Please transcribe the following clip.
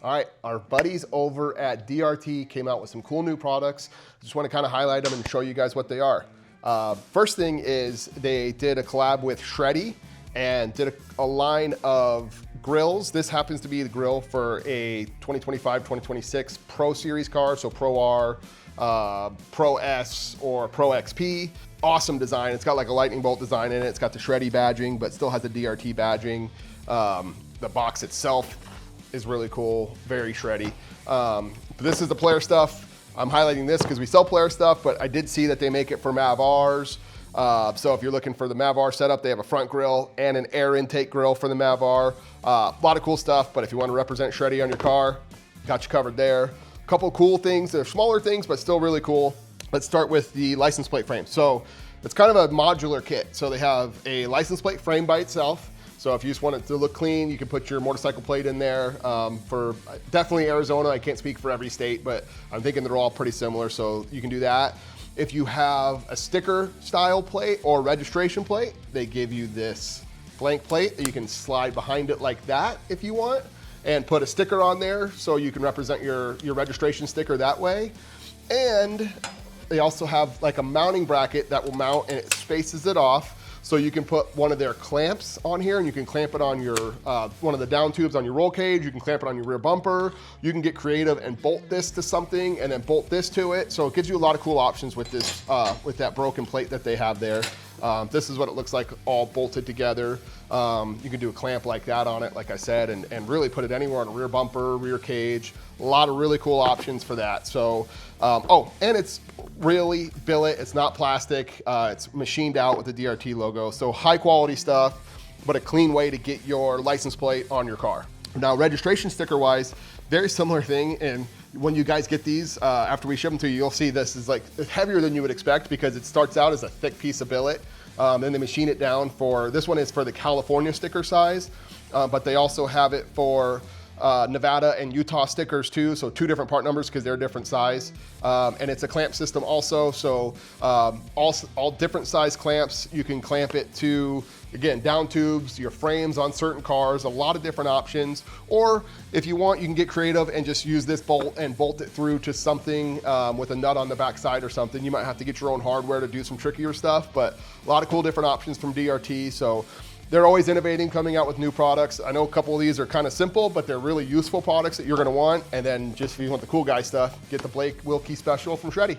All right, our buddies over at DRT came out with some cool new products. Just want to kind of highlight them and show you guys what they are. First thing is they did a collab with Shreddy and did a line of grills. This happens to be the grill for a 2025-2026 Pro Series car, so Pro R, Pro S, or Pro XP. Awesome design. It's got like a lightning bolt design in it. It's got the Shreddy badging, but still has the DRT badging. The box itself is really cool, very Shreddy. This is the Polaris stuff. I'm highlighting this because we sell Polaris stuff, but I did see that they make it for Mav-Rs. So if you're looking for the Mav-R setup, they have a front grill and an air intake grill for the Mav-R. A lot of cool stuff, but if you want to represent Shreddy on your car, got you covered there. A couple cool things. They're smaller things, but still really cool. Let's start with the license plate frame. So it's kind of a modular kit. So they have a license plate frame by itself. So if you just want it to look clean, you can put your motorcycle plate in there. For definitely Arizona, I can't speak for every state, but I'm thinking they're all pretty similar, so you can do that. If you have a sticker style plate or registration plate, they give you this blank plate that you can slide behind it like that if you want, and put a sticker on there so you can represent your registration sticker that way. And they also have like a mounting bracket that will mount and it spaces it off. So you can put one of their clamps on here and you can clamp it on your, one of the down tubes on your roll cage. You can clamp it on your rear bumper. You can get creative and bolt this to something and then bolt this to it. So it gives you a lot of cool options with this, with that broken plate that they have there. This is what it looks like all bolted together. You can do a clamp like that on it, like I said, and really put it anywhere on a rear bumper, rear cage. A lot of really cool options for that. So, oh, and it's really billet. It's not plastic. It's machined out with the DRT logo. So high quality stuff, but a clean way to get your license plate on your car. Now, registration sticker wise, very similar thing. And when you guys get these, after we ship them to you, you'll see this is like heavier than you would expect because it starts out as a thick piece of billet. Then they machine it down for, this one is for the California sticker size, but they also have it for Nevada and Utah stickers too, so two different part numbers because they're a different size. And it's a clamp system also, so all different size clamps. You can clamp it to, again, down tubes, your frames on certain cars, a lot of different options. Or if you want, you can get creative and just use this bolt and bolt it through to something with a nut on the back side or something. You might have to get your own hardware to do some trickier stuff, but a lot of cool different options from DRT. So they're always innovating, coming out with new products. I know a couple of these are kind of simple, but they're really useful products that you're gonna want. And then just if you want the cool guy stuff, get the Blake Wilkie Special from Shreddy.